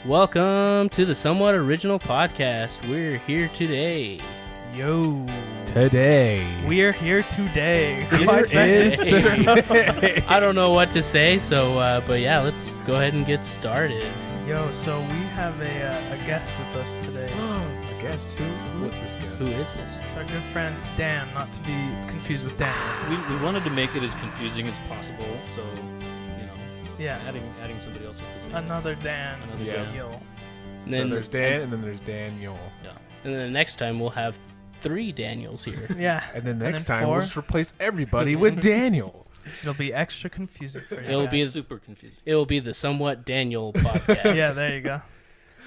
Welcome to the Somewhat Original Podcast. We're here today. Yo. Today. We're here today. Here is today. I don't know what to say, so but yeah, let's go ahead and get started. Yo, so we have a guest with us today. A guest? What's this guest? Who is this? It's our good friend Dan, not to be confused with Daniel. We wanted to make it as confusing as possible, so you know, Yeah, adding somebody else with the same another Dan. Another Yeah. Dan. Yo. And So then, there's Dan, and then there's Daniel. Yeah. and then the next time we'll have 3 Daniels here. Yeah, And then then next time 4. we'll just replace everybody with Daniel. It'll be extra confusing for you. It'll be guys. Super confusing. It will be the Somewhat Daniel Podcast. Yeah, there you go.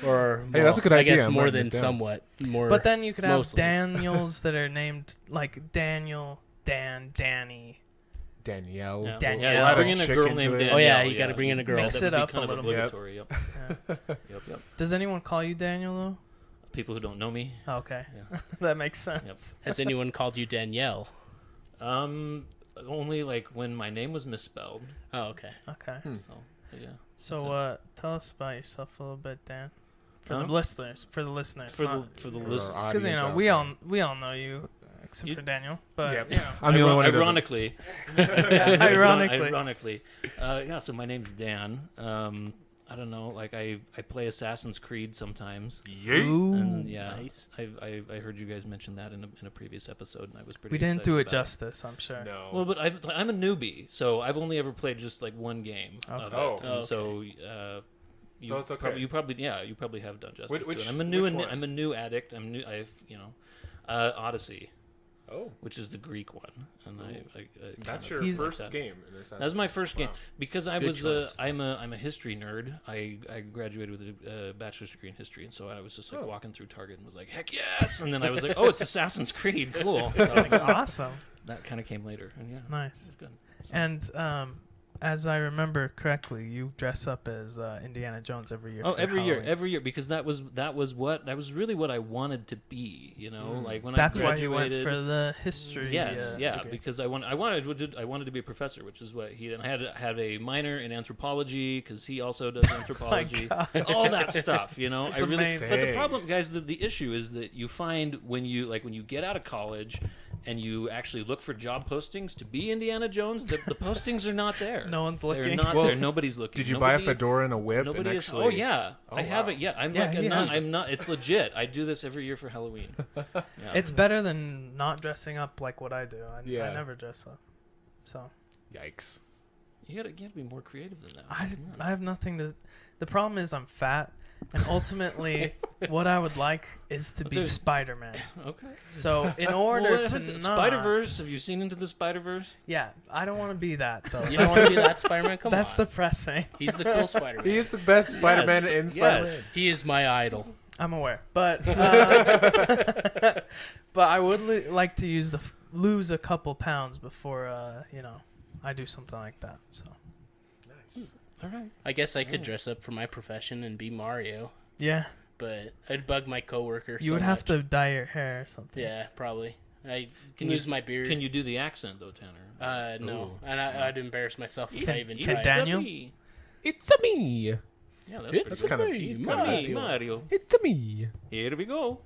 Or Hey, that's a good I idea. guess I'm more writing than this down. somewhat. More. But then you could have mostly. Daniels that are named like Daniel, Dan, Danny. Danielle. Yeah. Danielle. Yeah, Add a bring in a chick girl into named it. Danielle. Oh, yeah, you gotta bring in a girl. Mix that it would up be kind a of little bit. obligatory. Yep. Yeah. Yep. Does anyone call you Daniel though? People who don't know me. Oh, okay, Yeah. that makes sense. Has anyone called you Danielle? Only like when my name was misspelled. Oh, okay. Okay. So yeah. So, tell us about yourself a little bit, Dan, for Huh? the listeners. For the listeners, For the For list. our because you audience know out we there. all know you, except You- for Daniel. But Yep. you know, I'm the only one who doesn't. Ironically. Ironically. Ironically. Yeah. So my name's Dan. I don't know. Like I play Assassin's Creed sometimes. And yeah, nice. I heard you guys mention that in a previous episode, and I was pretty. we didn't do it excited about justice. I'm sure. No. Well, but I'm a newbie, so I've only ever played just like one game. Okay. Of Oh. it. And Okay. so. So it's okay. You probably have done justice Which- to it. I'm a new which one? I'm a new addict. I'm new. Odyssey, Oh. which is the Greek one, and I That's kind your of He's- like first that. game. In this That was my first game Wow. because I Good was choice. I'm a history nerd. I graduated with a bachelor's degree in history, and so I was just like Oh. walking through Target and was like, heck yes! And then I was like, oh, it's Assassin's Creed, cool. So Awesome. that kind of came later, and yeah, it Nice. was good. And as I remember correctly, you dress up as Indiana Jones every year. Oh, for every year, Halloween. because that was really what I wanted to be. You know, like when That's I why graduated. you went for the history. Yes, yeah, degree. because I wanted to be a professor, which is what he and I had a minor in anthropology because he also does anthropology, gosh. all that stuff. You know, It's I really. amazing. But the Dang. problem, guys, the issue is that you find when you get out of college and you actually look for job postings to be Indiana Jones, the postings are not there. No one's They're looking. not Well, there. Nobody's looking. Did you buy a Nobody- fedora and a whip? Nobody and is. actually... Oh yeah, Oh, I have wow. it. Yeah, I'm Yeah, like he has it. I'm not. It's legit. I do this every year for Halloween. Yeah. It's better than not dressing up like what I do. I Yeah. never dress up. So Yikes. you gotta be more creative than that. I have nothing to. The problem is I'm fat, and ultimately, what I would like is to be There's- Spider-Man. Okay. So in order to not, Spider-Verse. Have you seen Into the Spider-Verse? yeah, I don't want to be that though. You don't want to be that Spider-Man? Come That's on. depressing. He's the cool Spider-Man. He is the best Spider-Man Yes, in Spider-Man. yes. He is my idol. I'm aware, but but I would like to lose a couple pounds before I do something like that. So Nice. All right. I guess I could dress up for my profession and be Mario, yeah, but I'd bug my coworker. you would have to dye your hair or something. Yeah, probably. I Can lose you- my beard. Can you do the accent though, Tanner? No, Ooh. and I'd embarrass myself if I even Can tried. Daniel? It's a me. Yeah, that's It's pretty good. kind of- me, It's Mario. me, Mario. It's a me. Here we go.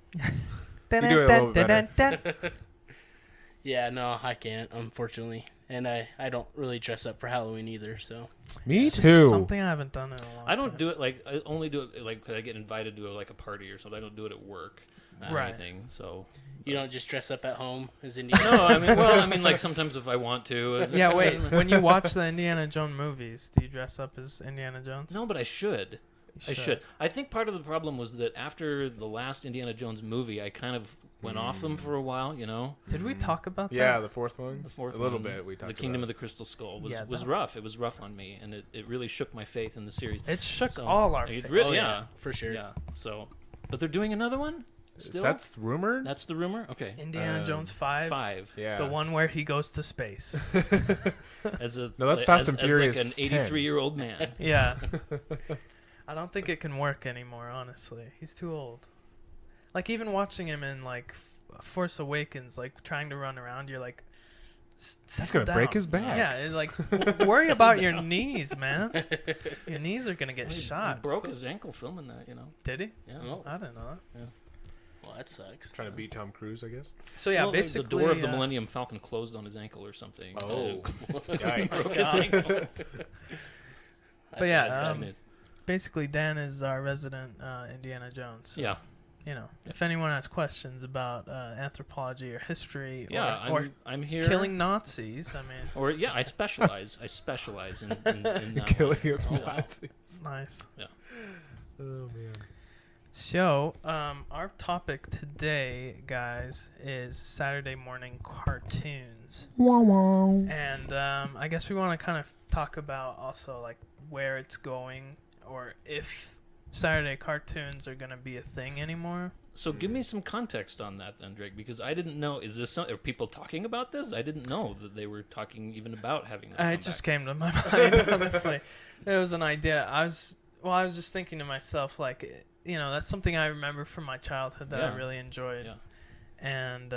You do it a little bit better. Yeah, no, I can't, unfortunately. And I don't really dress up for Halloween either, so. Me It's just too. something I haven't done in a long time. I don't do it like I only do it like 'cause I get invited to like a party or something. I don't do it at work or Right. anything. So You don't just dress up at home as Indiana? no, I mean like sometimes if I want to. Yeah, wait. When you watch the Indiana Jones movies, do you dress up as Indiana Jones? No, but I should. You I should. I think part of the problem was that after the last Indiana Jones movie, I kind of went off them for a while. You know, Did we talk about that? Yeah, the fourth one. the fourth A little one, bit. We talked the Kingdom about. of the Crystal Skull was Yeah, was that- rough. It was rough on me, and it really shook my faith in the series. It shook So, all our it faith. really- Oh, yeah. for sure. Yeah. So, but they're doing another one. Still? That's rumored. That's the rumor. Okay. Indiana Jones 5. 5. Yeah. The one where he goes to space. As a No, that's Fast and Furious as like an 83-year-old man. Yeah. I don't think it can work anymore, honestly. He's too old. Like, even watching him in, like, Force Awakens, like, trying to run around, you're like, He's gonna break his back. Yeah, it's like worry about your knees, man. Your knees are gonna get He shot. broke his ankle filming that, you know. Did he? Yeah. Oh, I didn't know that. well, that sucks. Trying to beat Tom Cruise, I guess. So yeah, Well, basically the door of the Millennium Falcon closed on his ankle or something. Oh. Broke Yikes. his ankle. But yeah, That's basically Dan is our resident Indiana Jones. So, Yeah. you know, if anyone has questions about anthropology or history Yeah, or I'm here. killing Nazis, I mean, Or yeah, I specialize in that. Killing one. of Oh, wow. Nazis. it's nice. Yeah. Oh man. So, our topic today, guys, is Saturday morning cartoons. And I guess we want to kind of talk about also like where it's going, or if Saturday cartoons are going to be a thing anymore. So give me some context on that then, Drake, because I didn't know. Is this are people talking about this? I didn't know that they were talking even about having that. It just came to my mind, honestly. It was an idea. I was just thinking to myself, like, you know, that's something I remember from my childhood that I Yeah. really enjoyed. Yeah. And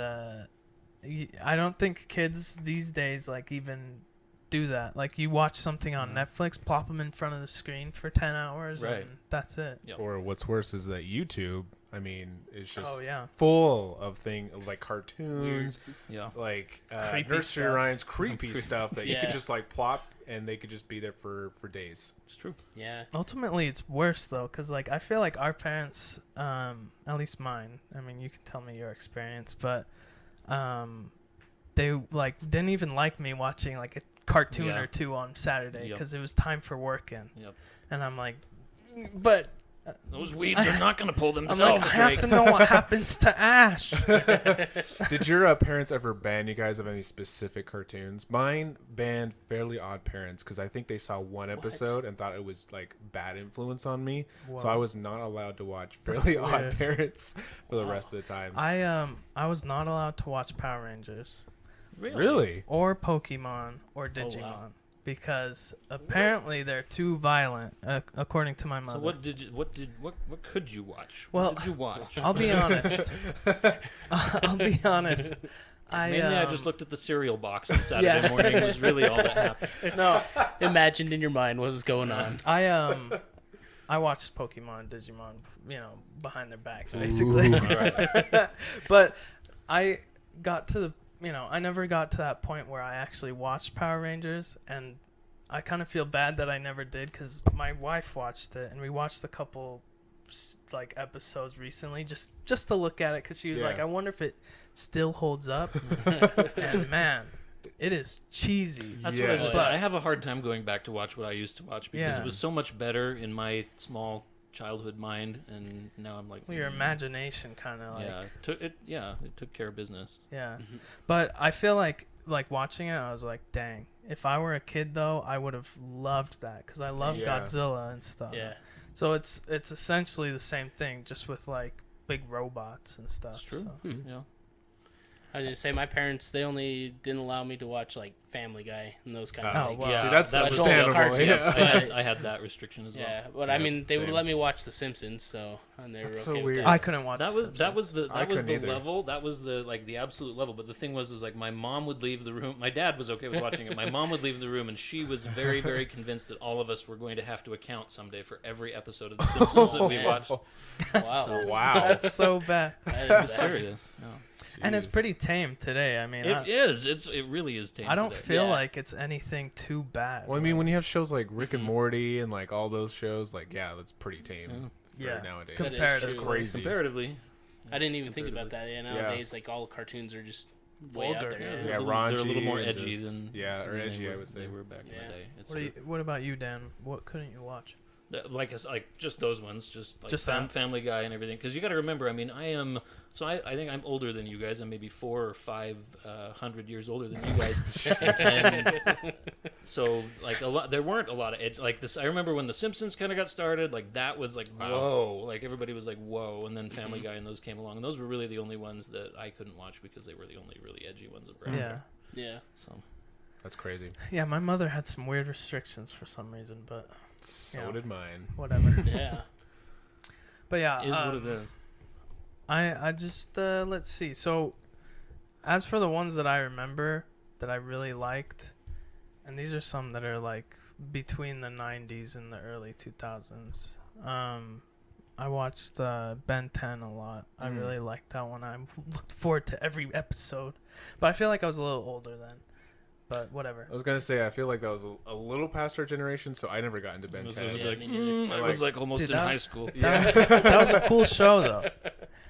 I don't think kids these days, like, even do that. Like, you watch something on Netflix, plop them in front of the screen for 10 hours, Right. and that's it. Yep. Or what's worse is that YouTube, I mean, is just Oh, yeah. full of like cartoons, Yeah. like Creepy nursery stuff. rhymes, creepy stuff that you Yeah. could just like plop and they could just be there for days. It's true. Yeah. Ultimately, it's worse, though, because, like, I feel like our parents, at least mine, I mean, you can tell me your experience, but they, like, didn't even like me watching, like, a cartoon Yeah. or two on Saturday Yep. because it was time for working. Yep. And I'm like, but Those weeds are not going to pull I'm themselves, like, I have Drake. to know what happens to Ash. Did your parents ever ban you guys of any specific cartoons? Mine banned Fairly Odd Parents because I think they saw one episode and thought it was like bad influence on me. So Whoa. I was not allowed to watch Fairly Odd weird. Parents for the rest of the times. I was not allowed to watch Power Rangers Really? or Pokemon or Digimon. Because apparently they're too violent, according to my mother. So what could you watch? Well, what did you watch? I'll be honest. I'll be honest. Mainly, I just looked at the cereal box on Saturday Yeah. morning. Was really all that happened. No, imagined in your mind what was going on. I watched Pokemon and Digimon, you know, behind their backs, basically. But I got to the, you know, I never got to that point where I actually watched Power Rangers, and I kind of feel bad that I never did because my wife watched it, and we watched a couple like episodes recently just to look at it because she was like, I wonder if it still holds up. And man, it is cheesy. That's what I was Yes. saying. I have a hard time going back to watch what I used to watch because Yeah. it was so much better in my small childhood mind, and now I'm like, Well, your imagination kind of like it took care of business. yeah. But I feel like watching it, I was like, dang. If I were a kid though, I would have loved that because I love Yeah. Godzilla and stuff. Yeah. So it's essentially the same thing, just with like big robots and stuff. It's true. so. Yeah. I was gonna say my parents, they only didn't allow me to watch like Family Guy and those kind Oh, of like, wow. Yeah, See, that's that was understandable. cartoons. Yeah. I had that restriction as well. yeah. But I Yeah, mean, they would same. let me watch The Simpsons, so and they were That's okay so with weird. that. I couldn't watch. That The was Simpsons. I couldn't either. level. That was the like the absolute level. But the thing was like my mom would leave the room. My dad was okay with watching it. My mom would leave the room, and she was very very convinced that all of us were going to have to account someday for every episode of The Simpsons that we man. watched. Wow. Wow. That's so bad. That is I'm bad. serious. No. And it's pretty tame today. I mean, It is. It really is. Tame I don't today. feel Yeah. like it's anything too bad. Well, I mean, when you have shows like Rick and Morty and like all those shows, like that's pretty tame for Yeah. nowadays. That is Comparatively. That's crazy. comparatively. I didn't even think about that. Yeah, nowadays, like all cartoons are just way out Vulgar. there. Yeah, They're a raunchy little more and edgy just- than or than edgy, they I were- would say. they were back in Yeah. the day. It's What about you, Dan? What couldn't you watch? like just those ones, just like Just that? Family Guy and everything. Because you got to remember, I mean, I think I'm older than you guys. I'm maybe 400 or 500 years older than you guys. and so like there weren't a lot of edge like this. I remember when The Simpsons kind of got started. Like that was like whoa, like everybody was like whoa, and then Family Guy and those came along, and those were really the only ones that I couldn't watch because they were the only really edgy ones that were out Yeah. there. Yeah. So That's crazy. Yeah, my mother had some weird restrictions for some reason, but So Yeah. did mine. whatever. Yeah. But yeah, is what it is. I just let's see. So, as for the ones that I remember, that I really liked, and these are some that are like between the 90s and the early 2000s. I watched Ben 10 a lot. I really liked that one. I looked forward to every episode. But I feel like I was a little older then. But whatever. I was gonna say I feel like that was a little past our generation, so I never got into Ben 10. I was like almost Dude, in high school. That was a cool show, though.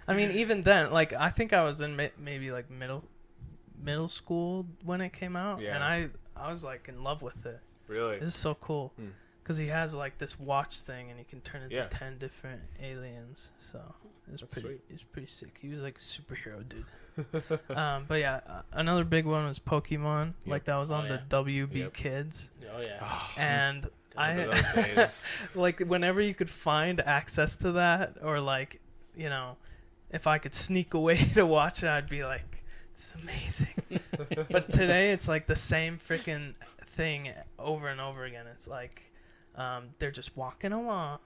I mean, even then, like, I think I was in maybe like middle school when it came out, Yeah. and I was like in love with it. Really? It was so cool because he has like this watch thing, and he can turn into Yeah. 10 different aliens. So That's it sweet. was pretty sick. He was like a superhero dude. But yeah, another big one was Pokemon. Yep. Like that was on Oh, the yeah. WB Yep. Kids, Oh yeah. and Remember those days? like whenever you could find access to that, or like, you know, if I could sneak away to watch it, I'd be like, this is amazing. But today it's like the same freaking thing over and over again. It's like they're just walking along,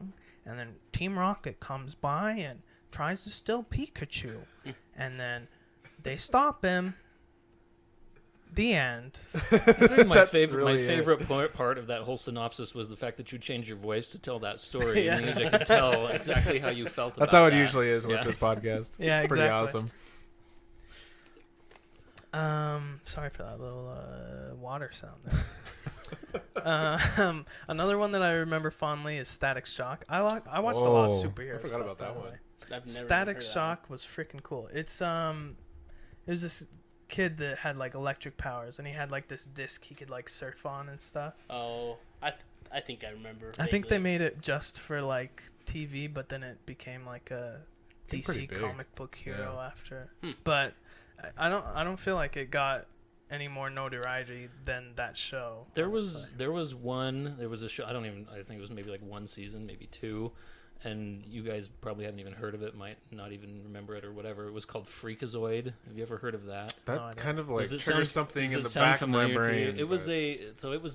and then Team Rocket comes by and tries to steal Pikachu, and then they stop him. The end. I think my That's favorite really it. favorite part of that whole synopsis was the fact that you changed your voice to tell that story. Yeah. And I could tell exactly how you felt That's about how it that. usually is with Yeah. this podcast. Yeah, It's pretty exactly. awesome. Sorry for that little water sound there. Another one that I remember fondly is Static Shock. I watched a lot of Whoa, superhero I forgot stuff, about that by the one. way. I've never Static heard of that Shock was freaking cool. It's it was this kid that had like electric powers, and he had like this disc he could like surf on and stuff. one. Oh, I think I remember. I think they vaguely. made it just for like TV, but then it became like a It's pretty DC big. comic book hero after. Hmm. But I don't feel like it got any more notoriety than that show. There honestly. was a show. I think it was maybe like one season, maybe two, and you guys probably haven't even heard of it, might not even remember it or whatever. It was called Freakazoid. Have you ever heard of that? That No, I don't. kind of like Does it triggers sound- something does in it the sound back of my familiar to you? brain. It was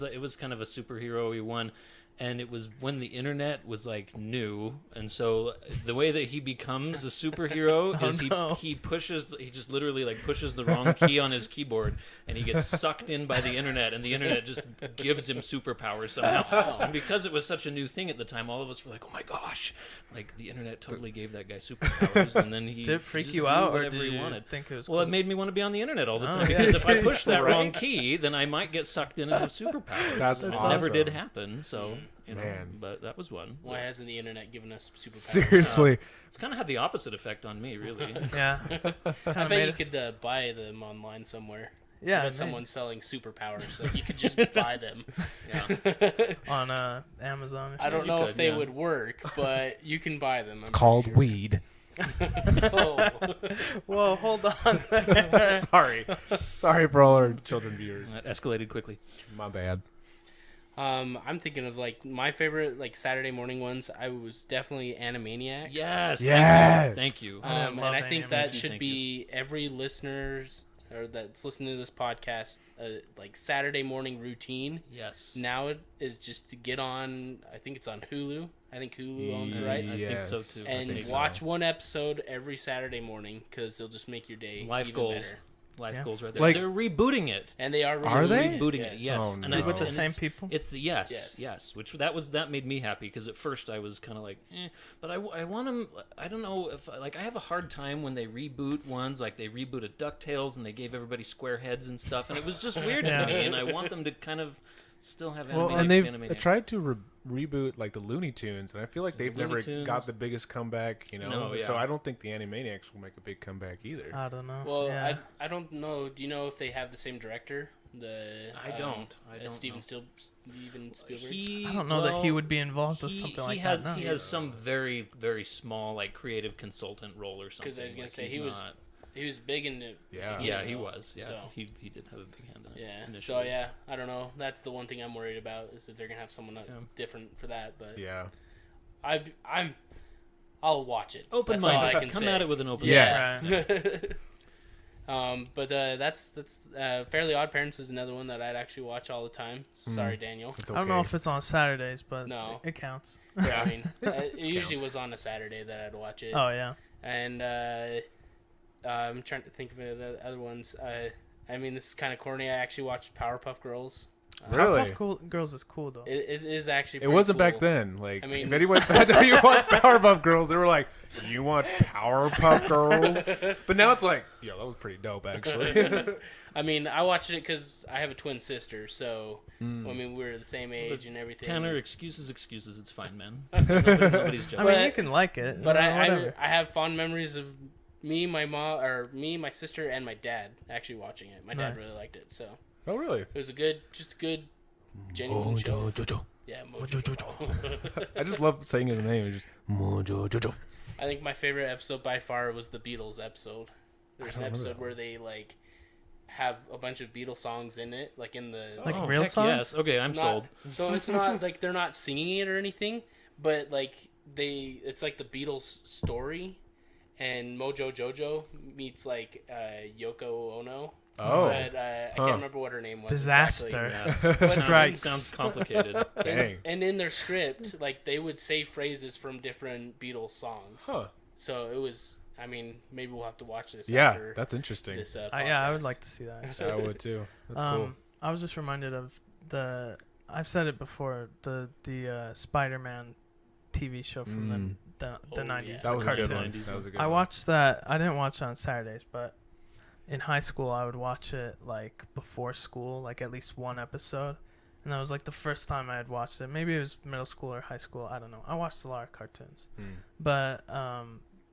but- it was kind of a superhero-y one, and it was when the internet was like new, and so the way that he becomes a superhero Oh, is no. he just literally like pushes the wrong key on his keyboard, and he gets sucked in by the internet, and the internet just gives him superpowers somehow. And because it was such a new thing at the time, all of us were like, "Oh my gosh!" Like the internet totally gave that guy superpowers, and then he Did it freak just you do out, or whatever did he you wanted. think it was Well, cool? it made me want to be on the internet all the Oh, time yeah. because if I push that Right? wrong key, then I might get sucked in and have superpowers. That's it awesome. never did happen, so you know. Man. But that was one. Why hasn't the internet given us superpowers? Seriously. It's kind of had the opposite effect on me, really. Yeah, it's I kind of bet made you us. could buy them online somewhere. Yeah, I bet maybe. someone's selling superpowers, so you could just buy them. Yeah. on Amazon. Or I don't You know could, if they yeah. would work, but you can buy them. It's called weed. Oh. Whoa, hold on. Sorry for all our children viewers. That escalated quickly. My bad. I'm thinking of like my favorite like Saturday morning ones. I was definitely Animaniacs. Yes. Yes. Thank you. I And love I think that Animaniacs. should Thank be every listener's or that's listening to this podcast like Saturday morning routine. Yes. Now it is just to get on. I think it's on Hulu. I think Hulu owns the rights. I think so, too. I And think so. watch one episode every Saturday morning because they'll just make your day Life even goals. better. Life Yeah. goals right there. Like- They're rebooting it. And they are really Are they? Rebooting it. Yes. Oh, And no. With the and same it's- people? It's the Yes. yes. Which that made me happy because at first I was kind of like, but I want them. I don't know if like I have a hard time when they reboot ones like they rebooted DuckTales and they gave everybody square heads and stuff and it was just weird Yeah. to me and I want them to kind of still have Well, Animaniacs and be they've Animaniacs. tried to reboot like the Looney Tunes, and I feel like they've Looney never Tunes. got the biggest comeback. You know, No, yeah. so I don't think the Animaniacs will make a big comeback either. I don't know. Well, yeah. I don't know. Do you know if they have the same director? I don't Steven know. Steven Spielberg. I don't know that he would be involved with something like has, that. No. He has some very, very small, like creative consultant role or something. Because I was gonna like, say he's he was not- he was big in it. Yeah. Yeah, he was. Yeah, So he did have a big hand in it. yeah. So initially. yeah, I don't know. That's the one thing I'm worried about is that they're gonna have someone different for that. But Yeah. I'll watch it. Open That's all I minded. can Come say. at it with an open Yes. mind. But that's Fairly Odd Parents is another one that I'd actually watch all the time. So sorry, Daniel. It's I okay. don't know if it's on Saturdays, but No. it counts. Yeah, I mean, it usually counts. was on a Saturday that I'd watch it. Oh yeah. And I'm trying to think of the other ones. I mean, this is kind of corny. I actually watched Powerpuff Girls. Really? Powerpuff Girls is cool though. It is actually. It pretty wasn't cool. back then. Like, I mean- if anyone found out you watched Powerpuff Girls, they were like, "You want Powerpuff Girls?" But now it's like, "Yo, that was pretty dope, actually." I mean, I watched it because I have a twin sister, so I mean, we were the same age and everything. Tanner, excuses. It's fine, man. Nobody's I judging. mean, But- you can like it, But whatever. I have fond memories of me, my sister, and my dad actually watching it. My dad Nice. really liked it, so Oh, really? it was a good, genuine show. Yeah, Mojo. I just love saying his name. It's just Mojo Jojo. I think my favorite episode by far was the Beatles episode. There's an don't know episode that where they like have a bunch of Beatles songs in it, like in the Like Oh, real heck songs? Yes. Okay, I'm not- sold. So it's not like they're not singing it or anything, but like it's like the Beatles story, and Mojo Jojo meets like Yoko Ono. Oh, But I can't remember what her name was. Disaster. Exactly. Yeah. Strikes. Sounds complicated. dang. And in their script, like they would say phrases from different Beatles songs. Huh. So it was. I mean, maybe we'll have to watch this. Yeah, after that's interesting. this. Yeah, I would podcast. like to see that. Actually. I would too. That's cool. I was just reminded of I've said it before, the Spider-Man TV show from the Oh, 90s. yeah. That was a good cartoon. one. That was a good I one. watched that. I didn't watch it on Saturdays, but in high school I would watch it like before school, like at least one episode. And that was like the first time I had watched it. Maybe it was middle school or high school. I don't know. I watched a lot of cartoons. But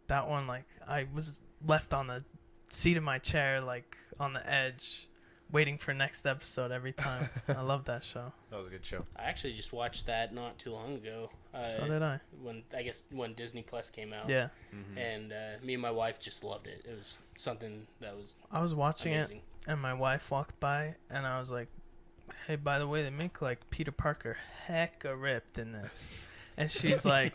that one, like, I was left on the seat of my chair, like on the edge, waiting for next episode every time. I love that show. That was a good show. I actually just watched that not too long ago. So did I. When Disney Plus came out. Yeah. And me and my wife just loved it. It was something that was I was watching amazing. it, and my wife walked by, and I was like, hey, by the way, they make like Peter Parker hecka ripped in this. And she's like,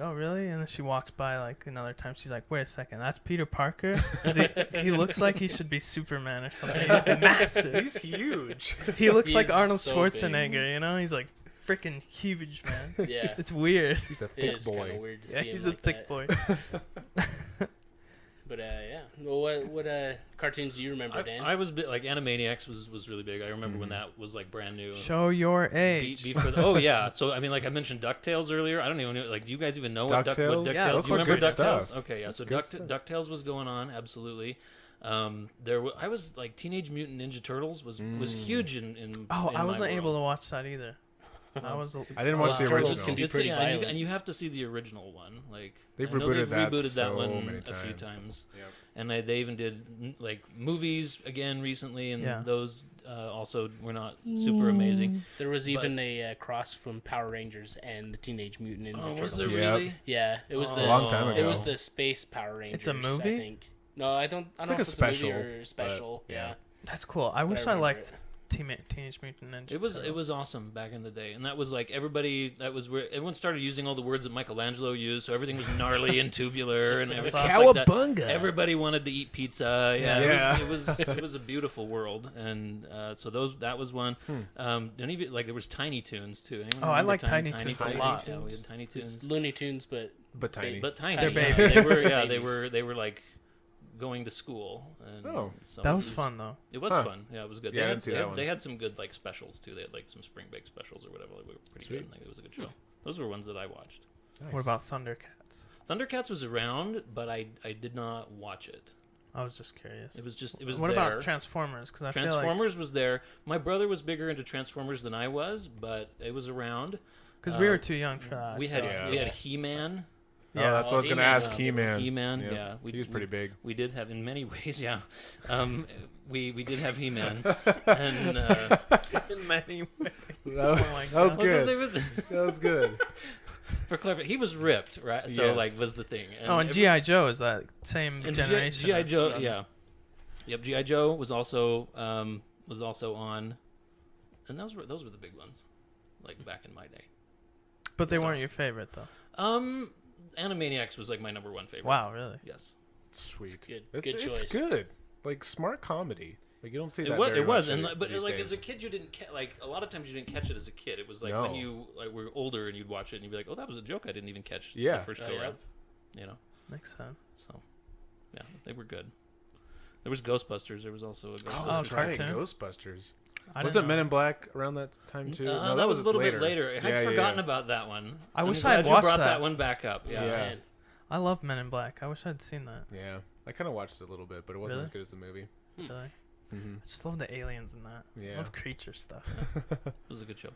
oh, really? And then she walks by like another time. She's like, wait a second, that's Peter Parker? 'Cause he looks like he should be Superman or something. He's massive. He's huge. He looks like He's Arnold so Schwarzenegger, you know? He's like freaking huge, man. Yeah. It's weird. He's a It thick is kind of boy. weird to Yeah, see him he's a like thick that. boy. But yeah. Well, what cartoons do you remember, Dan? I was like Animaniacs was really big. I remember when that was like brand new. Show your age. Oh yeah, so I mean, like I mentioned DuckTales earlier. I don't even know. Like, do you guys even know what DuckTales? DuckTales? Yeah, those do you were remember good DuckTales? stuff. Okay, yeah. So Good stuff. DuckTales was going on absolutely. I was like Teenage Mutant Ninja Turtles was huge in Oh, in I my wasn't able to world. watch that either. I was. I didn't watch the Turtles original. can be It's- pretty yeah, and you, violent. and you have to see the original one. Like They've I know rebooted that rebooted that so one many a few times. times. Yep. And they even did like movies again recently, and Yeah. those also were not super amazing. There was even a cross from Power Rangers and the Teenage Mutant Ninja Oh, Turtles. was there Yep. really? Yeah, it was Oh. the A long time It ago. was the Space Power Rangers. It's a movie? I think. No, I don't. I don't like know a if it's special, a movie or a special. but, Yeah. yeah. That's cool. I wish I remember liked it. Teenage Mutant Ninja It was Turtles. awesome back in the day, and that was like everybody. That was where everyone started using all the words that Michelangelo used, so everything was gnarly and tubular and everything like that. Cowabunga. Everybody wanted to eat pizza. Yeah, Yeah. it was a beautiful world, and so that was one. Don't even like there was Tiny Toons too. Anyone Oh, I remember like Tiny Toons a Toons? lot. Yeah, we had Tiny Toons, It's Looney Tunes, but But tiny. but tiny. They're yeah. babies. They were Babies. they were like going to school. And Oh. so That it was fun though. It was Huh. fun. Yeah, it was good. Yeah, I didn't see that one. They had some good like specials too. They had like some spring break specials or whatever. Like, we were pretty Sweet. good. Like, it was a good show. Those were ones that I watched. Nice. What about Thundercats? Thundercats was around, but I did not watch it. I was just curious. It was What there. about Transformers? Because I feel like Transformers was there. My brother was bigger into Transformers than I was, but it was around. because we were too young for that. We had Yeah. He-Man. Oh, that's what I was gonna He-Man. ask. He-Man. He-Man, Yep. yeah. He was pretty big. We did have, in many ways, yeah. We did have He-Man, and in many ways. That was, Oh my that was God. well, 'cause good. it was, That was good. for clever, he was ripped, right? So Yes. like was the thing. Oh, and G.I. Joe is that same and generation. G.I. of Joe, stuff. yeah, yep. G.I. Joe was also on, and those were the big ones, like back in my day. But they weren't your favorite though. Animaniacs was like my number one favorite. Wow, really? Yes. Sweet. Good- It- good It's choice. good. Like smart comedy. Like you don't see that. It was, very much and but these like days. as a kid, you didn't like a lot of times you didn't catch it as a kid. It was like No. when you like were older and you'd watch it and you'd be like, oh, that was a joke I didn't even catch Yeah. the first Oh, go yeah. around. You know, Makes sense. so yeah, they were good. There was Ghostbusters. There was also a Ghostbusters. Oh, that's right, cartoon? Ghostbusters. I Was didn't it know. Men in Black around that time too? No, that was a little bit later. I had Yeah, forgotten yeah. about that one. I I'm wish glad I'd you watched brought that. one back up. Yeah. Yeah. Man. I love Men in Black. I wish I'd seen that. Yeah, I kind of watched it a little bit, but it wasn't Really? as good as the movie. Really. Mm-hmm. I just love the aliens in that. I Yeah. love creature stuff. It was a good show.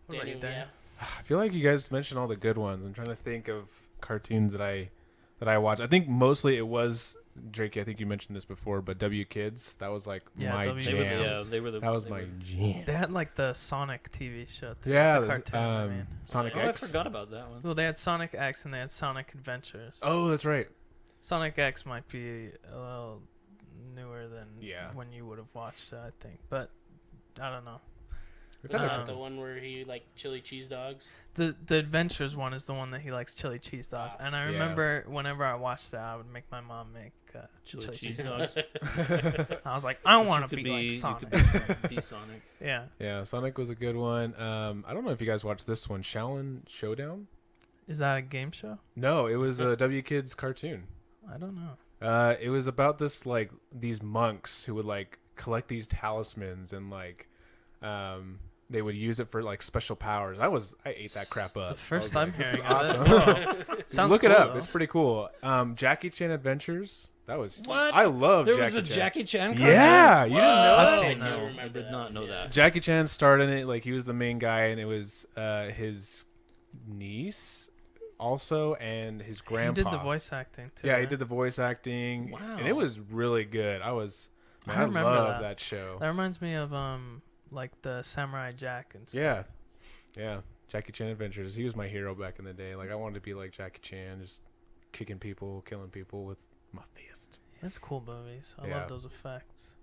What about you, Daniel, Dan? I feel like you guys mentioned all the good ones. I'm trying to think of cartoons that I watched. I think mostly it was Drake. I think you mentioned this before, but W Kids. That was like Yeah, my W They were, jam. they were the. That was they my were- jam. They had like the Sonic TV show too. Yeah, the there's, cartoon. I mean. Sonic Oh, X. I forgot about that one. Well, they had Sonic X and they had Sonic Adventures. Oh, that's right. Sonic X might be a little newer than Yeah. when you would have watched it, I think. But I don't know. We've Was had that Um, the one where he like chili cheese dogs? The Adventures one is the one that he likes chili cheese dogs. And I Yeah. remember whenever I watched that, I would make my mom make Chili cheese dogs. I was like, I want You to could be like you Sonic. could be Sonic. Yeah. Yeah, Sonic was a good one. I don't know if you guys watched this one, Shaolin Showdown. Is that a game show? No, it was a W Kids cartoon. I don't know. It was about this like these monks who would like collect these talismans and like they would use it for like special powers. I ate that crap up. The first I time was like, hearing this is of awesome. it. Sounds Look it cool, up. though. It's pretty cool. Jackie Chan Adventures. That was What? I love There Jackie was a Chan. Jackie Chan cartoon? Yeah, you didn't know I've that? seen I that. do No, remember I did not know yeah. that. Jackie Chan starred in it. Like he was the main guy, and it was his niece also, and his grandpa. He did the voice acting too. Yeah, he right? did the voice acting, Wow. and it was really good. I remember love that. that show. That reminds me of like the Samurai Jack and stuff. Yeah, yeah. Jackie Chan Adventures. He was my hero back in the day. Like I wanted to be like Jackie Chan, just kicking people, killing people with my fist. He has cool movies. I Yeah. love those effects.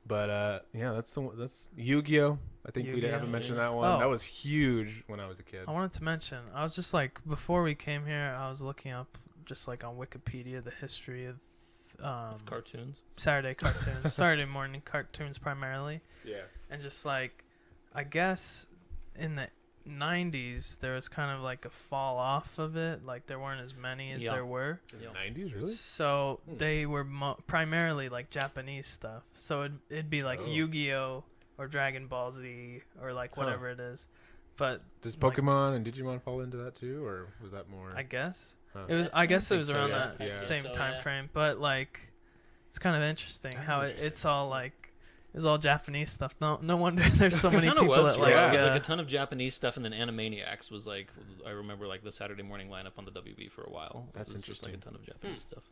But yeah, that's Yu-Gi-Oh. I think we Yu-Gi-Oh. haven't mentioned that one. Oh. That was huge when I was a kid. I wanted to mention, I was just like, before we came here, I was looking up just like on Wikipedia the history of Cartoons. Saturday cartoons, Saturday morning cartoons primarily. Yeah. And just like, I guess in the 90s, there was kind of like a fall off of it. Like there weren't as many as Yeah. there were. In the 90s, really? So Hmm. they were primarily like Japanese stuff. So it'd be like Oh. Yu-Gi-Oh or Dragon Ball Z or like Huh. whatever it is. But Does like- Pokemon and Digimon fall into that too, or was that more? I guess Huh. it was. I guess it think was so, around yeah. that Yeah. same So, time yeah. frame. But like, it's kind of interesting That is how interesting. it's all like it's all Japanese stuff. No wonder there's so many It kinda people was, that like. yeah. It was like a ton of Japanese stuff, and then Animaniacs was like, I remember like the Saturday morning lineup on the WB for a while. That's It was just like a interesting. ton of Japanese stuff.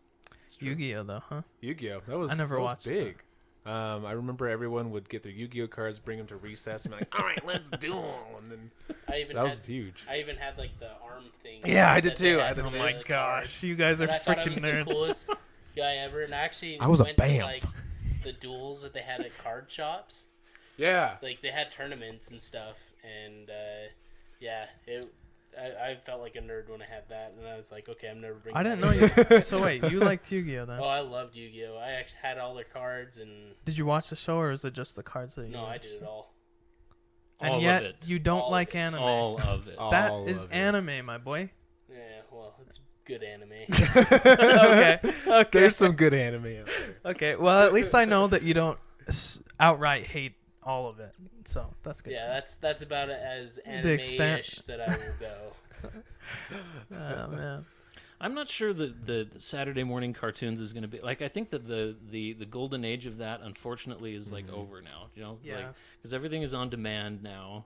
It's true. Yu-Gi-Oh though, huh? Yu-Gi-Oh. That was I never that was watched big. I remember everyone would get their Yu-Gi-Oh cards, bring them to recess, and be like, "All right, let's do them." And then I even that was had huge. I even had like the arm thing. Yeah, I did that they too. had I did for too. Oh my the gosh, cards. you guys are And I thought I freaking was nerds. the coolest guy ever, and actually I was a went to, bamf. like the duels that they had at card shops. Yeah. Like they had tournaments and stuff, and yeah, I felt like a nerd when I had that, and I was like, okay, I'm never bringing. I didn't that know in. you. So wait, you liked Yu-Gi-Oh then? Oh, I loved Yu-Gi-Oh. I actually had all their cards, and Did you watch the show or is it just the cards that you no, I watched? did it all. And All yet of it. you don't All of like it. anime. All of it. That All is of it. anime, my boy. Yeah, well, it's good anime. Okay. Okay. There's some good anime out there. Okay. Well, at least I know that you don't outright hate all of it. So that's good. Yeah, that's about it as The extent. anime-ish that I will go. Oh man. I'm not sure that the Saturday morning cartoons is going to be like. I think that the golden age of that, unfortunately, is like over now. You know, Yeah. because everything is on demand now.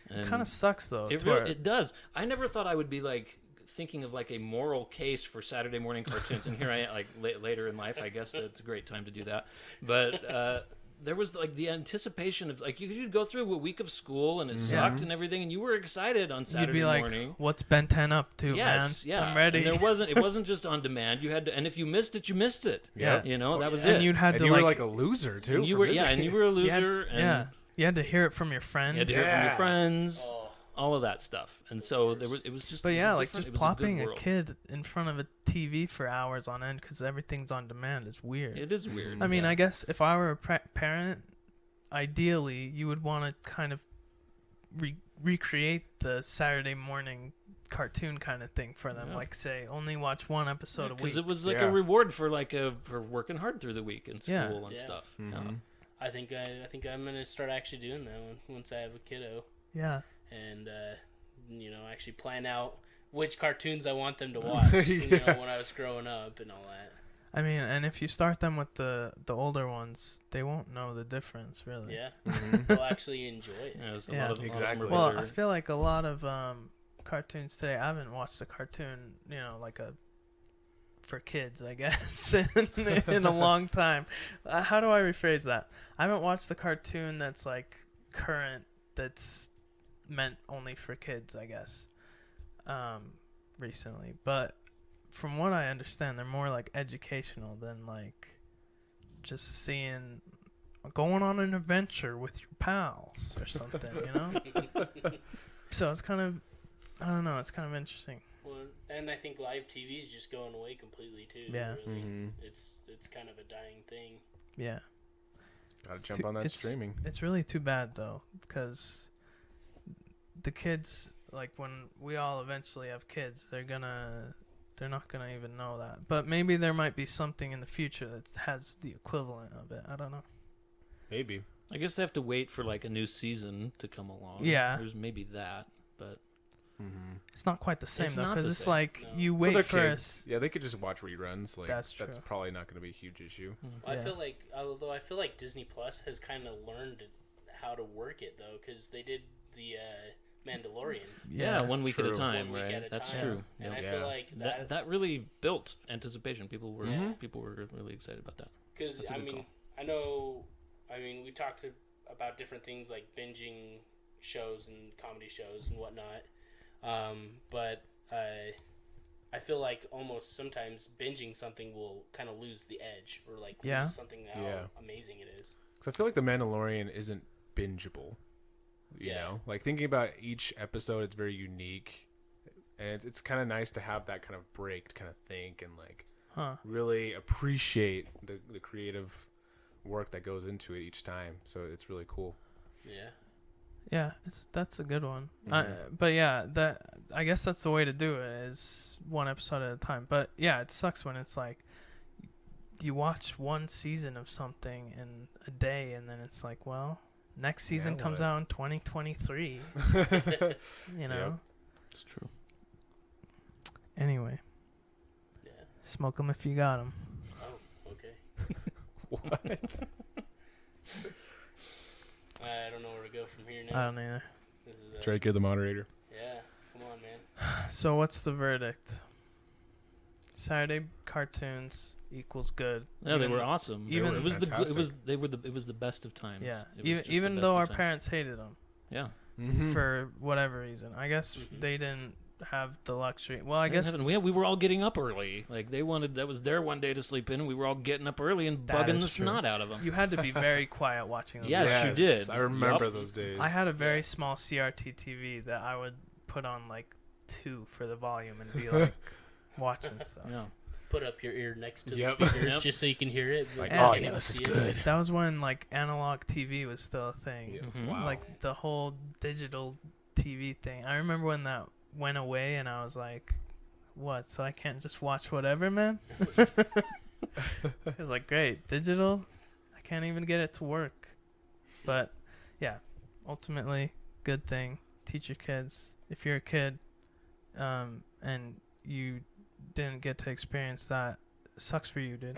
It kind of sucks though. It to where- it does. I never thought I would be like thinking of like a moral case for Saturday morning cartoons, and here I am, like later in life. I guess that's a great time to do that. But there was like the anticipation of like you'd go through a week of school and it sucked and everything, and you were excited on You'd Saturday be like, morning. "What's Ben 10 up to, Yes, man? yeah. I'm ready." And it wasn't just on demand. You had to, and if you missed it, you missed it. Yeah. You know, that was and it. you'd had And to you like, were like a loser too. And you for were missing and you it. were a you had- loser. And yeah, you had to hear it from your friend. You had to hear from your Yeah. friends. Oh, All of that stuff. And so it was just. But it was yeah, a like different- just it was plopping good a world. kid in front of a TV for hours on end because everything's on demand is weird. It is weird. I mean, yeah. I guess if I were a parent, ideally you would want to kind of recreate the Saturday morning cartoon kind of thing for them. Yeah. Like say only watch one episode a week. Because it was like Yeah. a reward for for working hard through the week in school Yeah. and Yeah. stuff. Mhm. I think I'm gonna start actually doing that once I have a kiddo, Yeah. and actually plan out which cartoons I want them to watch. Yeah. When I was growing up and all that. I mean, and if you start them with the older ones, they won't know the difference really. Yeah, Mhm. they'll actually enjoy it. Yeah, there's a Yeah. lot of Exactly. Well, better- I feel like a lot of cartoons today. I haven't watched a cartoon, like for kids, I guess, in a long time. How do I rephrase that? I haven't watched a cartoon that's like current, that's meant only for kids, I guess, recently. But from what I understand, they're more like educational than like just seeing going on an adventure with your pals or something, So it's kind of, I don't know, it's kind of interesting. Well, and I think live TV is just going away completely too. Yeah. Really. Mhm. It's kind of a dying thing. Yeah. Gotta It's jump too- on that it's- streaming. It's really too bad though, because the kids, like when we all eventually have kids, they're not gonna even know that. But maybe there might be something in the future that has the equivalent of it. I don't know. Maybe. I guess they have to wait for like a new season to come along. Yeah. There's maybe that, but Mm-hmm. It's not quite the same It's though, not because the it's same, like no. you Well, wait they're for kids. us. Yeah, they could just watch reruns. Like That's that's true. probably not going to be a huge issue. I Yeah. feel like, although I feel like Disney Plus has kind of learned how to work it though, because they did the Mandalorian yeah, 1 week at a true. time, 1 week right? at a That's time. true. And Yeah. I Yeah. feel like That really built anticipation. People were Yeah. really excited about that. because That's a good call. I mean, we talked about different things like binging shows and comedy shows and whatnot, but I feel like almost sometimes binging something will kind of lose the edge or like Yeah. lose something how Yeah. amazing it is. Because I feel like The Mandalorian isn't bingeable. You Yeah. know, like thinking about each episode, it's very unique, and it's kind of nice to have that kind of break to kind of think and like Huh. really appreciate the creative work that goes into it each time. So it's really cool. Yeah. Yeah, that's a good one. Mhm. But yeah, I guess that's the way to do it, is one episode at a time. But yeah, it sucks when it's like you watch one season of something in a day, and then it's like, well, next season Now comes what? out in 2023. You know. It's true. Anyway, Yeah. smoke them if you got them. Oh, okay. What? I don't know where to go from here I now. don't either. This is Drake, you're the moderator. Yeah. Come on, man. So what's the verdict? Saturday cartoons equals good. Yeah, they Even- were awesome. even- it was Fantastic. it was the best of times. Yeah, It was just the even best though of our times. parents hated them Yeah. for whatever reason. I guess Mhm. they didn't have the luxury. Well, I They guess didn't have it. we were all getting up early. Like they wanted, that was their one day to sleep in, and we were all getting up early and That bugging is the true. snot out of them. you had to be very quiet watching those. Yes, you did. I remember Yup. those days. I had a very small CRT TV that I would put on like 2 for the volume and be like watching stuff. Yeah. Put up your ear next to Yep. the speakers Yep. just so you can hear it. Like, oh, You yeah, can't this is see it. good. That was when like analog TV was still a thing. Yeah. Mhm. Wow. Like the whole digital TV thing. I remember when that went away and I was like, what? So I can't just watch whatever, man? It was like, great, digital? I can't even get it to work. But yeah, ultimately, good thing. Teach your kids. If you're a kid and you didn't get to experience that, sucks for you, dude.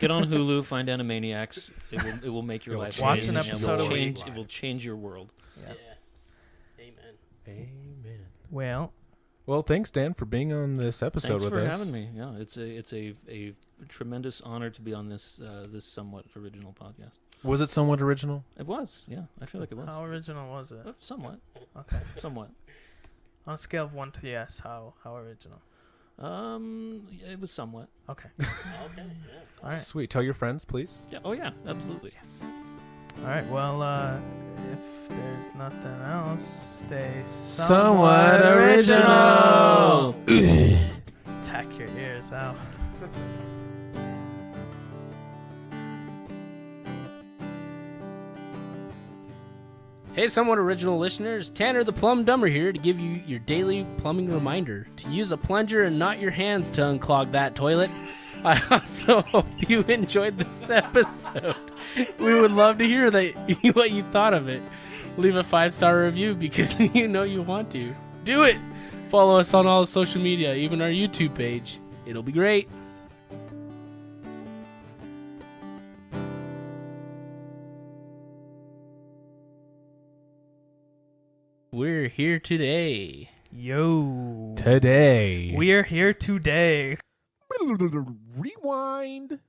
Get on Hulu, find Animaniacs. It will make your You'll life. Watch change. an episode It a will week. change. It will change your world. Yeah. Yeah. Amen. Amen. Well, Well, thanks, Dan, for being on this episode Thanks with for us. having me. Yeah, it's a tremendous honor to be on this this somewhat original podcast. Was it somewhat original? It was. Yeah, I feel like it was. how original was it? Somewhat. Okay. Somewhat. On a scale of 1 to yes, how original? It was somewhat. Okay. Okay. Yeah. All right. Sweet. Tell your friends, please. Yeah. Oh yeah. Absolutely. All right. Well, if there's nothing else, stay Somewhat original. Tack your ears out. Hey, somewhat original listeners, Tanner the Plum Dumber here to give you your daily plumbing reminder to use a plunger and not your hands to unclog that toilet. I also hope you enjoyed this episode. We would love to hear what you thought of it. Leave a 5-star review because you know you want to. Do it! Follow us on all social media, even our YouTube page. It'll be great. We're here today. Yo. Today. We are here today. Rewind.